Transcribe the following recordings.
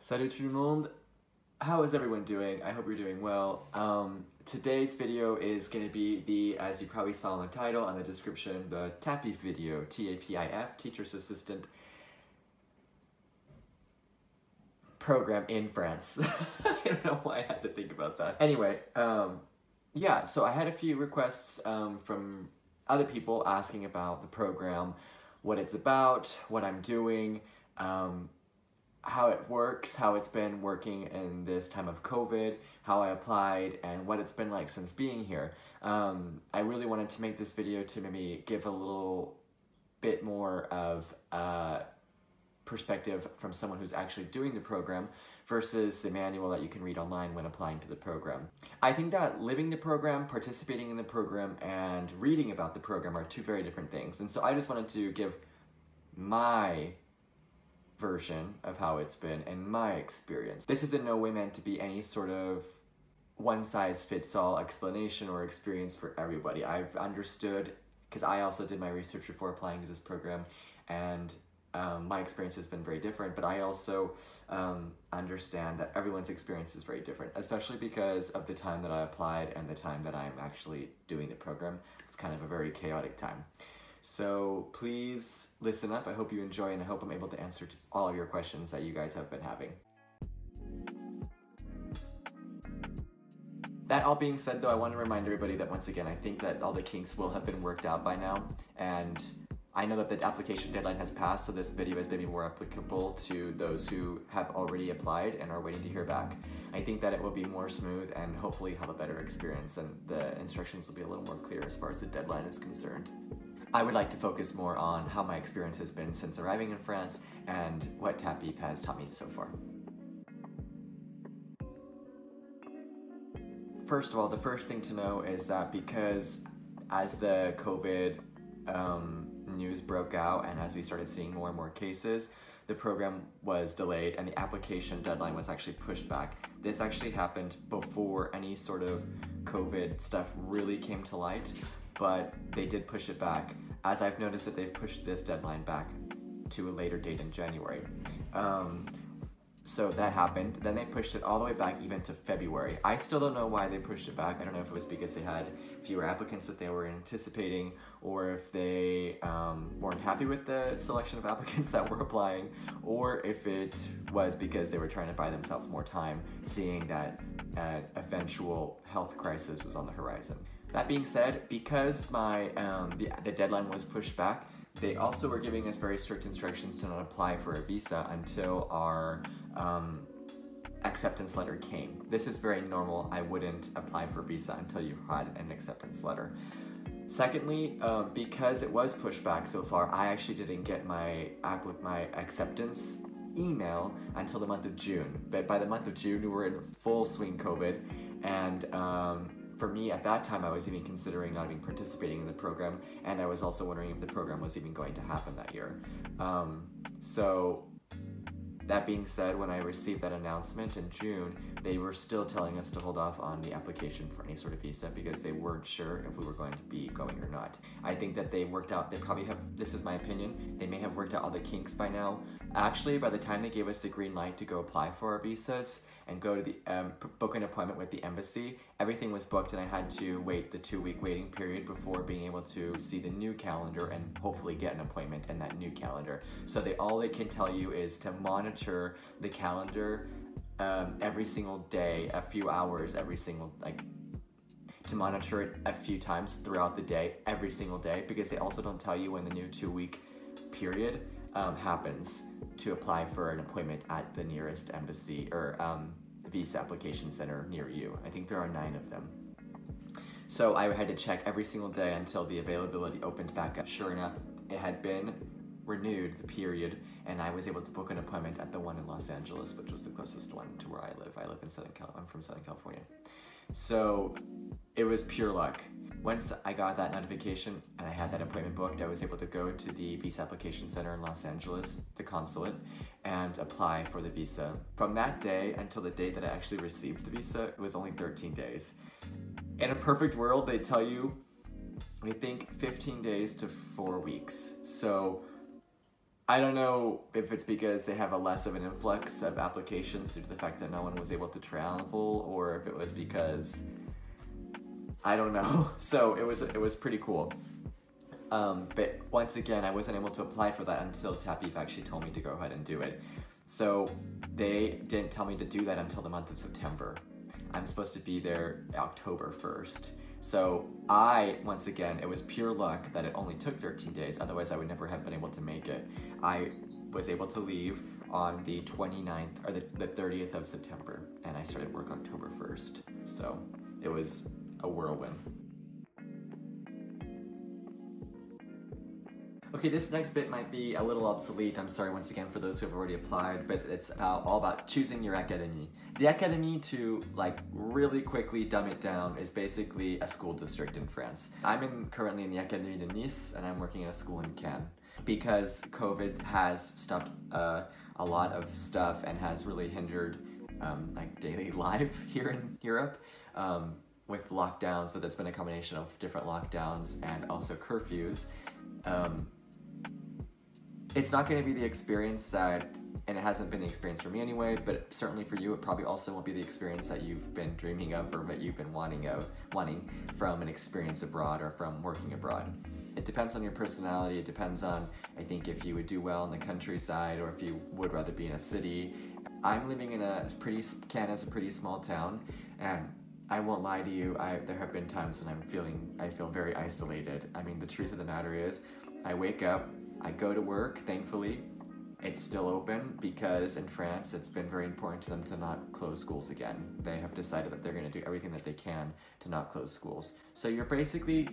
Salut tout le monde! How is everyone doing? I hope you're doing well. Today's video is going to be the, as you probably saw in the title and the description, the TAPIF video, TAPIF, Teacher's Assistant program in France. I don't know why I had to think about that. Anyway, yeah, so I had a few requests from other people asking about the program, what it's about, what I'm doing, how it works, how it's been working in this time of COVID, how I applied, and what it's been like since being here. I really wanted to make this video to maybe give a little bit more of perspective from someone who's actually doing the program versus the manual that you can read online when applying to the program. I think that living the program, participating in the program, and reading about the program are two very different things. And so I just wanted to give my version of how it's been and my experience. This is in no way meant to be any sort of one-size-fits-all explanation or experience for everybody. I've understood, because I also did my research before applying to this program, and my experience has been very different, but I also understand that everyone's experience is very different, especially because of the time that I applied and the time that I'm actually doing the program. It's kind of a very chaotic time. So please listen up. I hope you enjoy, and I hope I'm able to answer all of your questions that you guys have been having. That all being said though, I want to remind everybody that once again, I think that all the kinks will have been worked out by now, and I know that the application deadline has passed, so this video is maybe more applicable to those who have already applied and are waiting to hear back. I think that it will be more smooth and hopefully have a better experience, and the instructions will be a little more clear as far as the deadline is concerned. I would like to focus more on how my experience has been since arriving in France and what TAPIF has taught me so far. First of all, the first thing to know is that because as the COVID news broke out and as we started seeing more and more cases, the program was delayed and the application deadline was actually pushed back. This actually happened before any sort of COVID stuff really came to light, but they did push it back, as I've noticed that they've pushed this deadline back to a later date in January. So that happened. Then they pushed it all the way back even to February. I still don't know why they pushed it back. I don't know if it was because they had fewer applicants that they were anticipating, or if they weren't happy with the selection of applicants that were applying, or if it was because they were trying to buy themselves more time, seeing that an eventual health crisis was on the horizon. That being said, because the deadline was pushed back, they also were giving us very strict instructions to not apply for a visa until our acceptance letter came. This is very normal. I wouldn't apply for a visa until you had an acceptance letter. Secondly, because it was pushed back so far, I actually didn't get my acceptance email until the month of June. But by the month of June, we were in full swing COVID, and for me, at that time, I was even considering not even participating in the program, and I was also wondering if the program was even going to happen that year. So that being said, when I received that announcement in June, they were still telling us to hold off on the application for any sort of visa because they weren't sure if we were going to be going or not. I think that they worked out, they probably have, this is my opinion, they may have worked out all the kinks by now. Actually, by the time they gave us the green light to go apply for our visas and go to the book an appointment with the embassy, everything was booked, and I had to wait the 2-week waiting period before being able to see the new calendar and hopefully get an appointment in that new calendar. So all they can tell you is to monitor the calendar every single day, a few hours every single, to monitor it a few times throughout the day, every single day, because they also don't tell you when the new 2-week period happens to apply for an appointment at the nearest embassy or visa application center near you. I think there are 9 of them. So I had to check every single day until the availability opened back up. Sure enough, it had been renewed, the period, and I was able to book an appointment at the one in Los Angeles, which was the closest one to where I live. I live in I'm from Southern California. So it was pure luck. Once I got that notification and I had that appointment booked, I was able to go to the visa application center in Los Angeles, the consulate, and apply for the visa. From that day until the day that I actually received the visa, it was only 13 days. In a perfect world, they tell you, I think 15 days to 4 weeks. So I don't know if it's because they have a less of an influx of applications due to the fact that no one was able to travel, or if it was because, I don't know. So it was pretty cool. But once again, I wasn't able to apply for that until TAPIF actually told me to go ahead and do it. So they didn't tell me to do that until the month of September. I'm supposed to be there October 1st. So once again, it was pure luck that it only took 13 days, otherwise I would never have been able to make it. I was able to leave on the 29th, or the 30th of September, and I started work October 1st. So it was a whirlwind. Okay, this next bit might be a little obsolete. I'm sorry once again for those who have already applied, but it's all about choosing your academy. The academy, to like really quickly dumb it down, is basically a school district in France. I'm currently in the Académie de Nice, and I'm working in a school in Cannes. Because COVID has stopped a lot of stuff and has really hindered like daily life here in Europe. With lockdowns, but it's been a combination of different lockdowns and also curfews. It's not going to be the experience that, and it hasn't been the experience for me anyway, but certainly for you, it probably also won't be the experience that you've been dreaming of, or that you've been wanting from an experience abroad or from working abroad. It depends on your personality. It depends on, I think, if you would do well in the countryside or if you would rather be in a city. I'm living in Cannes is a pretty small town, and I won't lie to you, there have been times when I feel very isolated. I mean, the truth of the matter is, I wake up, I go to work, thankfully, it's still open because in France, it's been very important to them to not close schools again. They have decided that they're gonna do everything that they can to not close schools. So you're basically,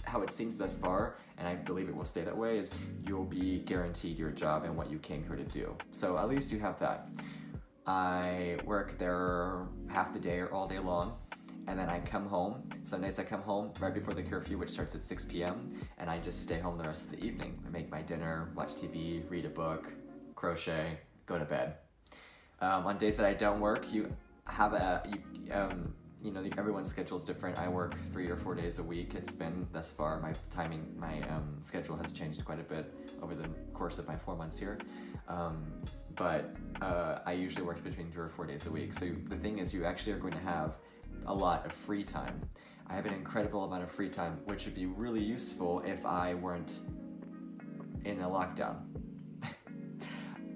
how it seems thus far, and I believe it will stay that way, is you'll be guaranteed your job and what you came here to do. So at least you have that. I work there half the day or all day long, and then I come home. Some days I come home right before the curfew, which starts at 6 p.m., and I just stay home the rest of the evening. I make my dinner, watch TV, read a book, crochet, go to bed. On days that I don't work, everyone's schedule is different. I work 3 or 4 days a week. It's been thus far, my schedule has changed quite a bit over the course of my 4 months here. But I usually work between 3 or 4 days a week. So the thing is, you actually are going to have a lot of free time. I have an incredible amount of free time, which would be really useful if I weren't in a lockdown.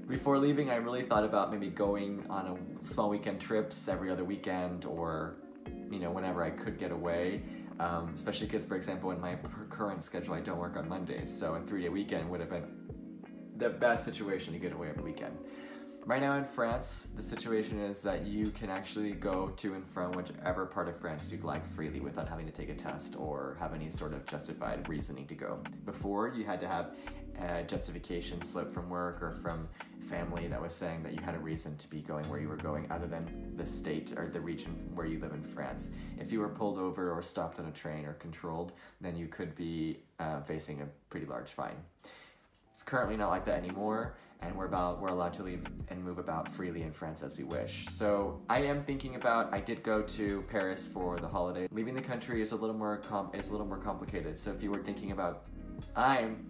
Before leaving, I really thought about maybe going on a small weekend trips every other weekend, or whenever I could get away. Especially because, for example, in my current schedule, I don't work on Mondays, so a 3-day weekend would have been the best situation to get away every weekend. Right now in France, the situation is that you can actually go to and from whichever part of France you'd like freely without having to take a test or have any sort of justified reasoning to go. Before, you had to have a justification slip from work or from family that was saying that you had a reason to be going where you were going other than the state or the region where you live in France. If you were pulled over or stopped on a train or controlled, then you could be facing a pretty large fine. It's currently not like that anymore, and we're allowed to leave and move about freely in France as we wish. So I am thinking about, I did go to Paris for the holiday. Leaving the country is a little more complicated. So if you were thinking about, I'm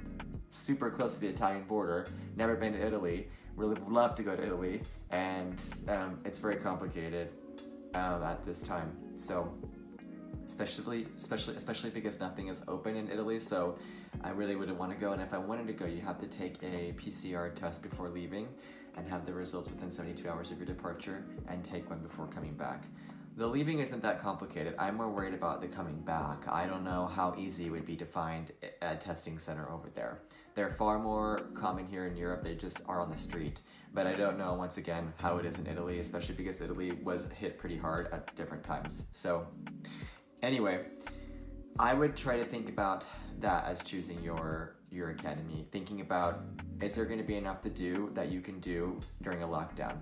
super close to the Italian border, never been to Italy, really would love to go to Italy, and it's very complicated at this time. So especially because nothing is open in Italy, so I really wouldn't want to go. And if I wanted to go, you have to take a PCR test before leaving and have the results within 72 hours of your departure, and take one before coming back. The leaving isn't that complicated. I'm more worried about the coming back. I don't know how easy it would be to find a testing center over there. They're far more common here in Europe. They just are on the street. But I don't know, once again, how it is in Italy, especially because Italy was hit pretty hard at different times. So anyway, I would try to think about that as choosing your academy. Thinking about, is there going to be enough to do that you can do during a lockdown?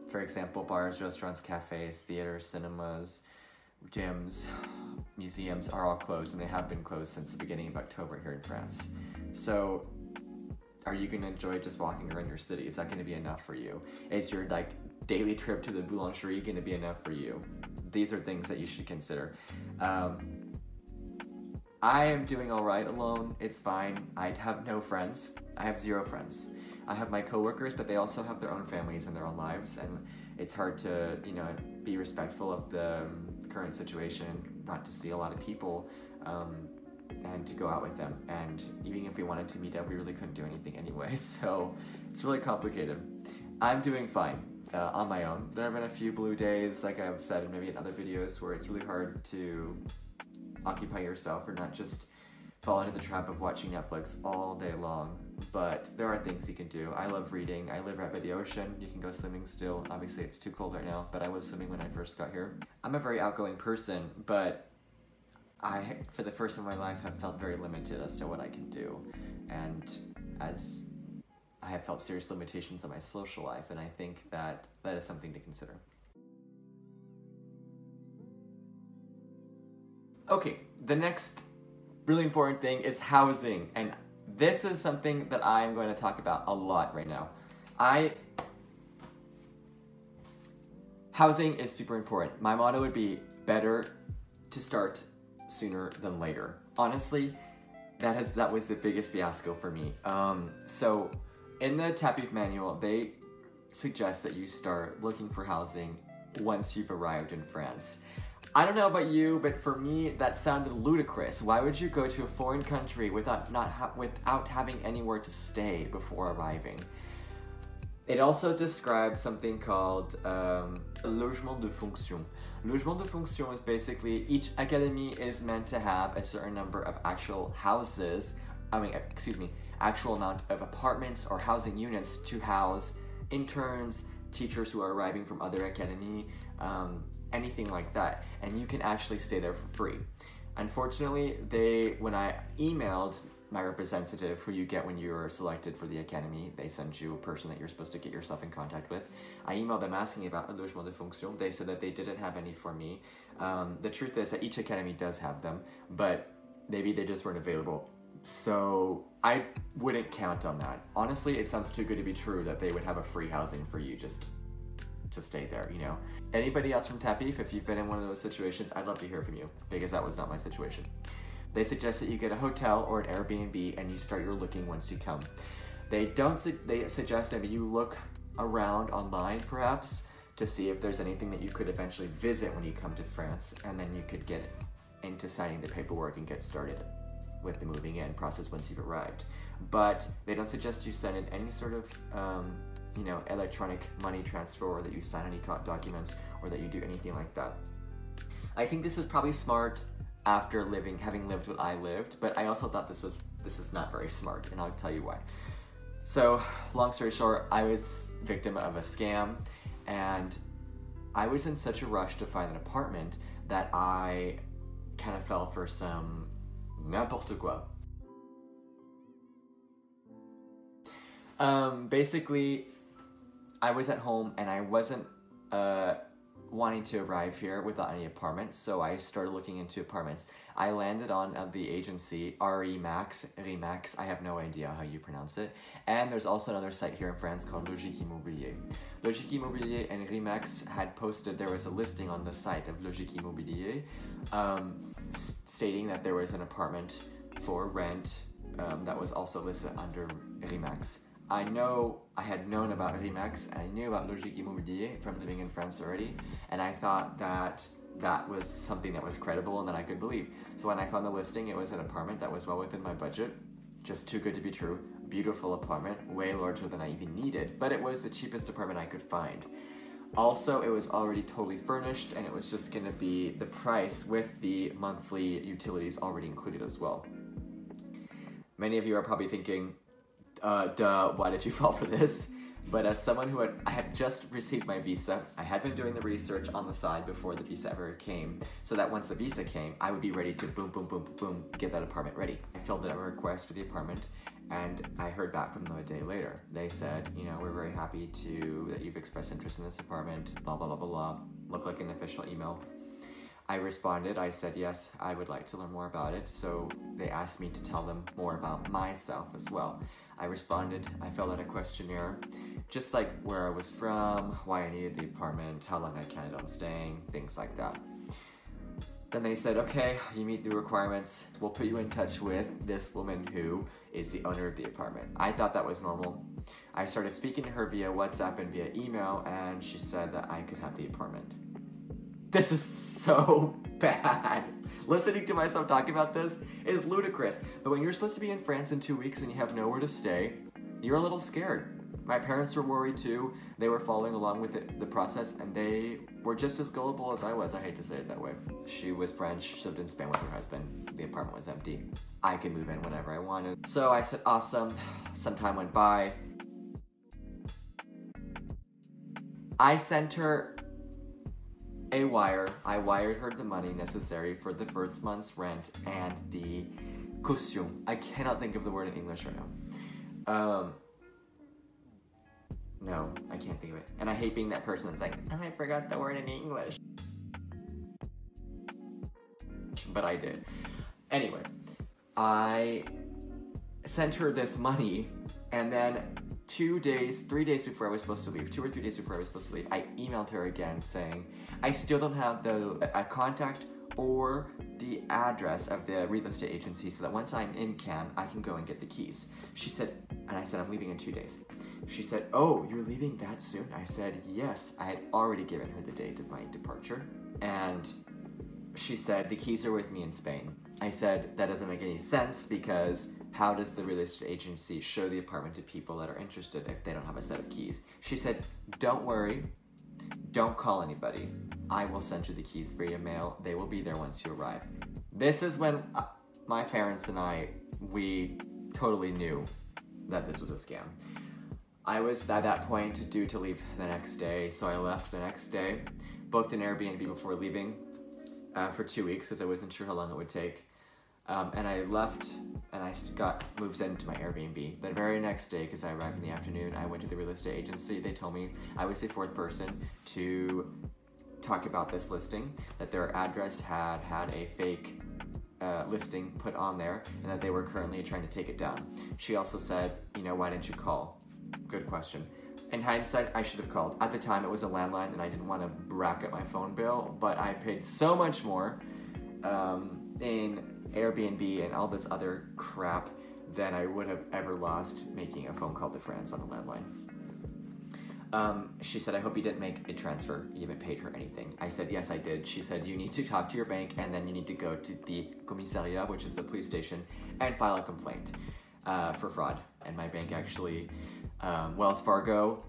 For example, bars, restaurants, cafes, theaters, cinemas, gyms, museums are all closed, and they have been closed since the beginning of October here in France. So are you going to enjoy just walking around your city? Is that going to be enough for you? Is your daily trip to the boulangerie going to be enough for you? These are things that you should consider. I am doing all right alone. It's fine. I have no friends. I have 0 friends. I have my coworkers, but they also have their own families and their own lives, and it's hard to, you know, be respectful of the current situation, not to see a lot of people, and to go out with them. And even if we wanted to meet up, we really couldn't do anything anyway, so it's really complicated. I'm doing fine on my own. There have been a few blue days, like I've said maybe in other videos, where it's really hard to occupy yourself or not just fall into the trap of watching Netflix all day long. But there are things you can do. I love reading. I live right by the ocean. You can go swimming still. Obviously it's too cold right now, but I was swimming when I first got here. I'm a very outgoing person, but I, for the first time in my life, have felt very limited as to what I can do. And as I have felt serious limitations on my social life, and I think that that is something to consider. Okay, the next really important thing is housing, and this is something that I'm going to talk about a lot right now. Housing is super important. My motto would be better to start sooner than later. Honestly, that was the biggest fiasco for me. So in the TAPIF manual, they suggest that you start looking for housing once you've arrived in France. I don't know about you, but for me, that sounded ludicrous. Why would you go to a foreign country without having anywhere to stay before arriving? It also describes something called logement de fonction. Logement de fonction is basically each academy is meant to have a certain number of actual houses, actual amount of apartments or housing units to house interns, teachers who are arriving from other academy, anything like that, and you can actually stay there for free. Unfortunately, when I emailed my representative, who you get when you're selected for the academy, they send you a person that you're supposed to get yourself in contact with. I emailed them asking about a logement de fonction. They said that they didn't have any for me. The truth is that each academy does have them, but maybe they just weren't available. So I wouldn't count on that. Honestly, it sounds too good to be true that they would have a free housing for you just to stay there, you know? Anybody else from TAPIF, if you've been in one of those situations, I'd love to hear from you, because that was not my situation. They suggest that you get a hotel or an Airbnb and you start your looking once you come. They suggest that you look around online, perhaps, to see if there's anything that you could eventually visit when you come to France, and then you could get into signing the paperwork and get started with the moving in process once you've arrived. But they don't suggest you send in any sort of electronic money transfer, or that you sign any documents, or that you do anything like that. I think this is probably smart after having lived what I lived, but I also thought this is not very smart, and I'll tell you why. So, long story short, I was victim of a scam, and I was in such a rush to find an apartment that I kind of fell for some n'importe quoi. Basically, I was at home and I wasn't wanting to arrive here without any apartment, so I started looking into apartments. I landed on the agency Remax, I have no idea how you pronounce it, and there's also another site here in France called Logique Immobilier. Logique Immobilier and Remax had posted, there was a listing on the site of Logique Immobilier stating that there was an apartment for rent that was also listed under Remax. I had known about Remax, and I knew about Logique Immobilier from living in France already, and I thought that that was something that was credible and that I could believe. So when I found the listing, it was an apartment that was well within my budget, just too good to be true. Beautiful apartment, way larger than I even needed, but it was the cheapest apartment I could find. Also, it was already totally furnished, and it was just gonna be the price with the monthly utilities already included as well. Many of you are probably thinking, duh, why did you fall for this? But as someone I had just received my visa, I had been doing the research on the side before the visa ever came, so that once the visa came, I would be ready to boom, boom, boom, boom, get that apartment ready. I filled out a request for the apartment, and I heard back from them a day later. They said, we're very happy that you've expressed interest in this apartment, blah, blah, blah, blah, blah. Looked like an official email. I responded, I said, yes, I would like to learn more about it, so they asked me to tell them more about myself as well. I responded, I filled out a questionnaire, just like where I was from, why I needed the apartment, how long I planned on staying, things like that. Then they said, okay, you meet the requirements. We'll put you in touch with this woman who is the owner of the apartment. I thought that was normal. I started speaking to her via WhatsApp and via email, and she said that I could have the apartment. This is so bad. Listening to myself talking about this is ludicrous. But when you're supposed to be in France in 2 weeks and you have nowhere to stay, you're a little scared. My parents were worried too. They were following along with the process, and they were just as gullible as I was. I hate to say it that way. She was French, she lived in Spain with her husband. The apartment was empty. I could move in whenever I wanted. So I said, awesome. Some time went by. I sent her a wire. I wired her the money necessary for the first month's rent and the caution. I cannot think of the word in English right now. No, I can't think of it. And I hate being that person that's like, oh, I forgot the word in English. But I did. Anyway, I sent her this money, and then 3 days before I was supposed to leave, 2 or 3 days before I was supposed to leave, I emailed her again saying, I still don't have the contact or the address of the real estate agency so that once I'm in Cannes, I can go and get the keys. She said, and I said, I'm leaving in 2 days. She said, oh, you're leaving that soon? I said, yes. I had already given her the date of my departure. And she said, the keys are with me in Spain. I said, that doesn't make any sense because how does the real estate agency show the apartment to people that are interested if they don't have a set of keys? She said, don't worry. Don't call anybody. I will send you the keys via mail. They will be there once you arrive. This is when my parents and we totally knew that this was a scam. I was at that point due to leave the next day, so I left the next day, booked an Airbnb before leaving for 2 weeks because I wasn't sure how long it would take. And I left and I got moved into my Airbnb. The very next day, because I arrived in the afternoon, I went to the real estate agency. They told me I was the 4th person to talk about this listing, that their address had a fake listing put on there and that they were currently trying to take it down. She also said, you know, why didn't you call? Good question. In hindsight, I should have called. At the time, it was a landline and I didn't want to rack up my phone bill, but I paid so much more in Airbnb and all this other crap than I would have ever lost making a phone call to France on a landline. She said, I hope you didn't make a transfer. You haven't paid her anything. I said, yes, I did. She said, you need to talk to your bank and then you need to go to the commissariat, which is the police station, and file a complaint for fraud. And my bank actually, Wells Fargo,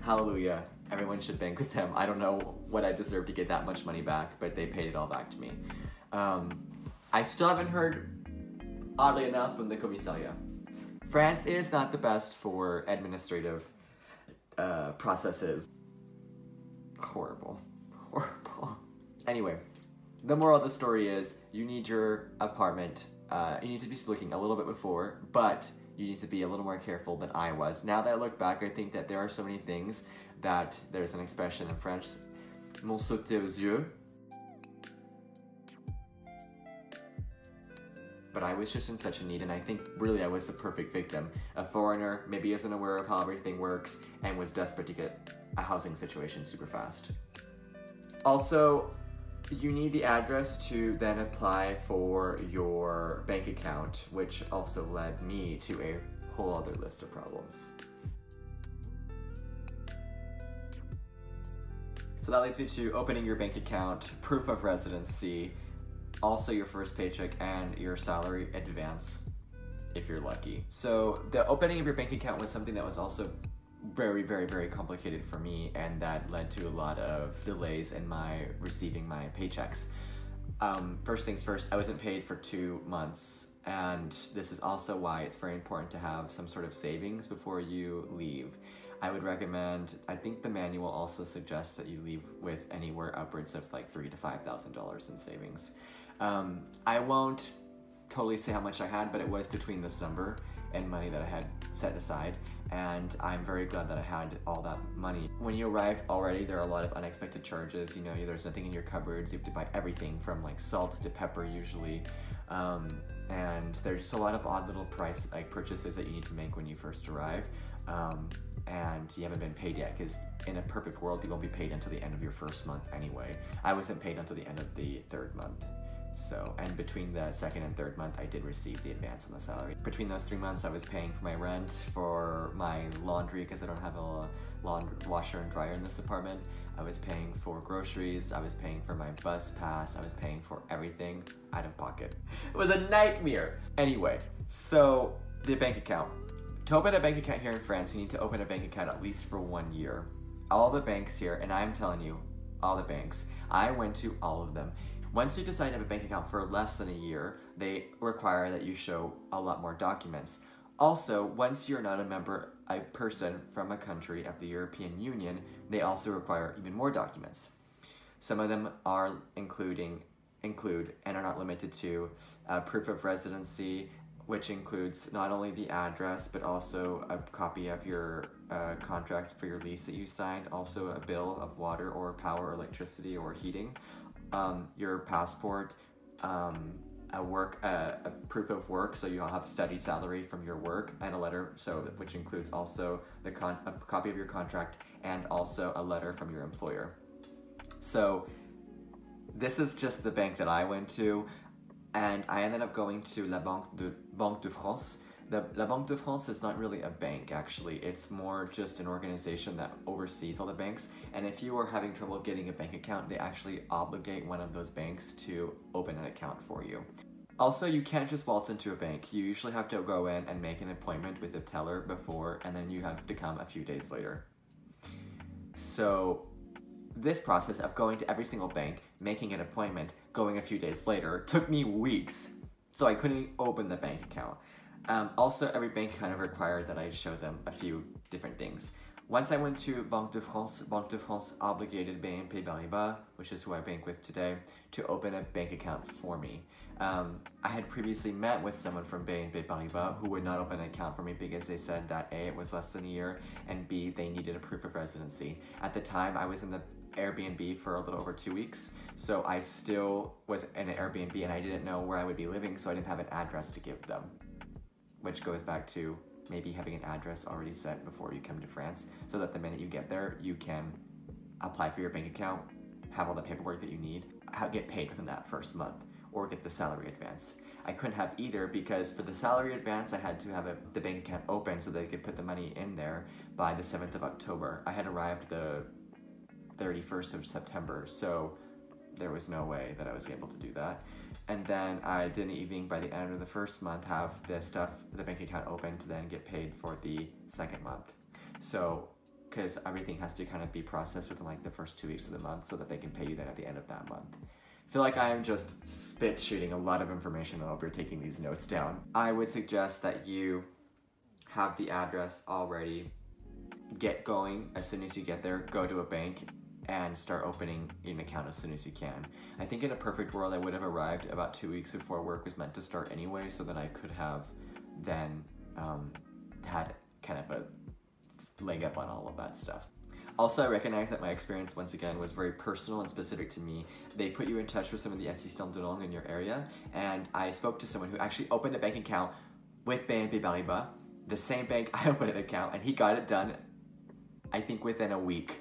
hallelujah, everyone should bank with them. I don't know what I deserve to get that much money back, but they paid it all back to me. I still haven't heard, oddly enough, from the commissariat. France is not the best for administrative processes. Horrible. Horrible. Anyway, the moral of the story is you need your apartment. You need to be looking a little bit before, but you need to be a little more careful than I was. Now that I look back, I think that there are so many things that there's an expression in French, m'ont sauté aux yeux. But I was just in such a need, and I think really I was the perfect victim. A foreigner, maybe isn't aware of how everything works, and was desperate to get a housing situation super fast. Also, you need the address to then apply for your bank account, which also led me to a whole other list of problems. So that leads me to opening your bank account, proof of residency, also your first paycheck and your salary advance, if you're lucky. So the opening of your bank account was something that was also very, very, very complicated for me, and that led to a lot of delays in receiving my paychecks. First things first, I wasn't paid for 2 months, and this is also why it's very important to have some sort of savings before you leave. I would recommend, I think the manual also suggests that you leave with anywhere upwards of like $3,000 to $5,000 in savings. I won't totally say how much I had, but it was between this number and money that I had set aside, and I'm very glad that I had all that money. When you arrive already, there are a lot of unexpected charges. You know, there's nothing in your cupboards. You have to buy everything from like salt to pepper usually, and there's just a lot of odd little purchases that you need to make when you first arrive, and you haven't been paid yet, because in a perfect world you won't be paid until the end of your first month anyway. I wasn't paid until the end of the third month. So, and between the second and third month, I did receive the advance on the salary. Between those 3 months, I was paying for my rent, for my laundry, because I don't have a washer and dryer in this apartment. I was paying for groceries, I was paying for my bus pass, I was paying for everything out of pocket. It was a nightmare! Anyway, so the bank account. To open a bank account here in France, you need to open a bank account at least for 1 year. All the banks here, and I'm telling you, all the banks, I went to all of them. Once you decide to have a bank account for less than a year, they require that you show a lot more documents. Also, once you're not a person from a country of the European Union, they also require even more documents. Some of them are include and are not limited to proof of residency, which includes not only the address, but also a copy of your contract for your lease that you signed, also a bill of water or power or electricity or heating, your passport, a proof of work, so you'll have a steady salary from your work, and a letter, which includes also a copy of your contract and also a letter from your employer. So this is just the bank that I went to, and I ended up going to Banque de France. La Banque de France is not really a bank, actually. It's more just an organization that oversees all the banks, and if you are having trouble getting a bank account, they actually obligate one of those banks to open an account for you. Also, you can't just waltz into a bank. You usually have to go in and make an appointment with the teller before, and then you have to come a few days later. So this process of going to every single bank, making an appointment, going a few days later, took me weeks, so I couldn't open the bank account. Also, every bank kind of required that I show them a few different things. Once I went to Banque de France obligated BNP Paribas, which is who I bank with today, to open a bank account for me. I had previously met with someone from BNP Paribas who would not open an account for me because they said that A, it was less than a year, and B, they needed a proof of residency. At the time, I was in the Airbnb for a little over 2 weeks, so I still was in an Airbnb and I didn't know where I would be living, so I didn't have an address to give them. Which goes back to maybe having an address already set before you come to France, so that the minute you get there, you can apply for your bank account, have all the paperwork that you need, get paid within that first month, or get the salary advance. I couldn't have either because for the salary advance, I had to have the bank account open so they could put the money in there by the 7th of October. I had arrived the 31st of September, so there was no way that I was able to do that. And then I didn't even, by the end of the first month, have the bank account open to then get paid for the second month. So, because everything has to kind of be processed within like the first 2 weeks of the month so that they can pay you then at the end of that month. I feel like I am just spit shooting a lot of information while we're taking these notes down. I would suggest that you have the address already, get going as soon as you get there, go to a bank, and start opening an account as soon as you can. I think in a perfect world I would have arrived about 2 weeks before work was meant to start anyway, so that I could have then had kind of a leg up on all of that stuff. Also, I recognize that my experience, once again, was very personal and specific to me. They put you in touch with some of the assistants de langue in your area, and I spoke to someone who actually opened a bank account with BNP Paribas, the same bank I opened an account, and he got it done, I think, within a week.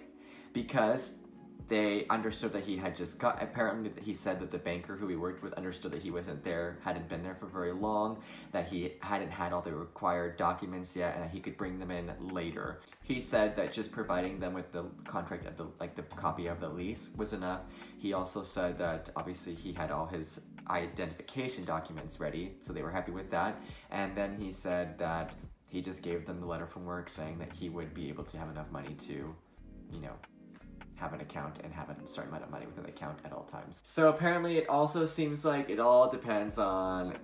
Because they understood that he had just apparently he said that the banker who he worked with understood that he wasn't there, hadn't been there for very long, that he hadn't had all the required documents yet, and that he could bring them in later. He said that just providing them with the contract of the copy of the lease was enough. He also said that obviously he had all his identification documents ready, so they were happy with that. And then he said that he just gave them the letter from work saying that he would be able to have enough money to, you know, have an account and have a certain amount of money within the account at all times. So apparently it also seems like it all depends on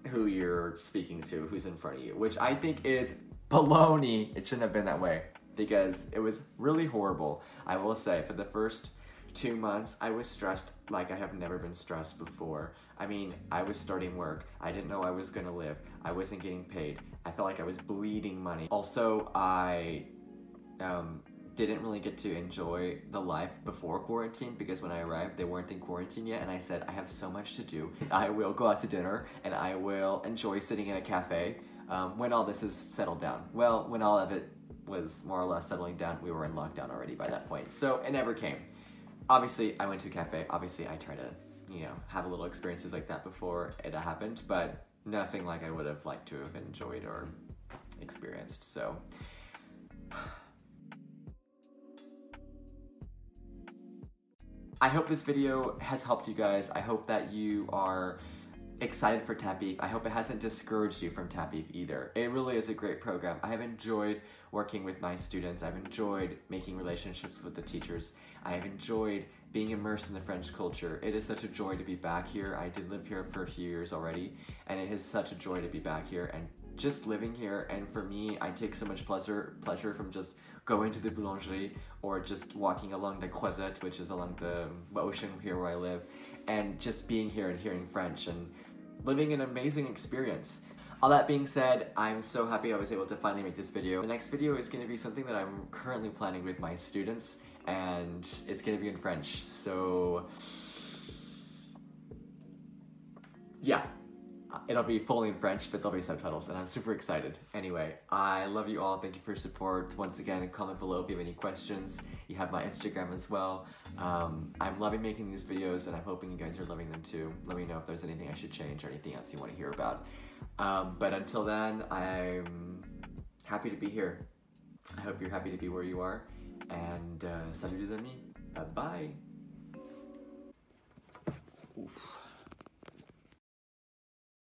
who you're speaking to, who's in front of you, which I think is baloney. It shouldn't have been that way because it was really horrible. I will say for the first 2 months, I was stressed like I have never been stressed before. I mean, I was starting work. I didn't know I was gonna live. I wasn't getting paid. I felt like I was bleeding money. Also, I didn't really get to enjoy the life before quarantine because when I arrived, they weren't in quarantine yet, and I said, I have so much to do. I will go out to dinner, and I will enjoy sitting in a cafe when all this is settled down. Well, when all of it was more or less settling down, we were in lockdown already by that point, so it never came. Obviously, I went to a cafe. Obviously, I try to, you know, have a little experiences like that before it happened, but nothing like I would have liked to have enjoyed or experienced, so. I hope this video has helped you guys. I hope that you are excited for TAPIF. I hope it hasn't discouraged you from TAPIF either. It really is a great program. I have enjoyed working with my students. I've enjoyed making relationships with the teachers. I have enjoyed being immersed in the French culture. It is such a joy to be back here. I did live here for a few years already, and it is such a joy to be back here and just living here. And for me, I take so much pleasure from just going to the boulangerie or just walking along the Croisette, which is along the ocean here where I live, and just being here and hearing French and living an amazing experience. All that being said, I'm so happy I was able to finally make this video. The next video is going to be something that I'm currently planning with my students, and it's going to be in French, so yeah. It'll be fully in French, but there'll be subtitles, and I'm super excited. Anyway, I love you all. Thank you for your support. Once again, comment below if you have any questions. You have my Instagram as well. I'm loving making these videos, and I'm hoping you guys are loving them too. Let me know if there's anything I should change or anything else you want to hear about. But until then, I'm happy to be here. I hope you're happy to be where you are. And salut les amis. Bye-bye. Oof.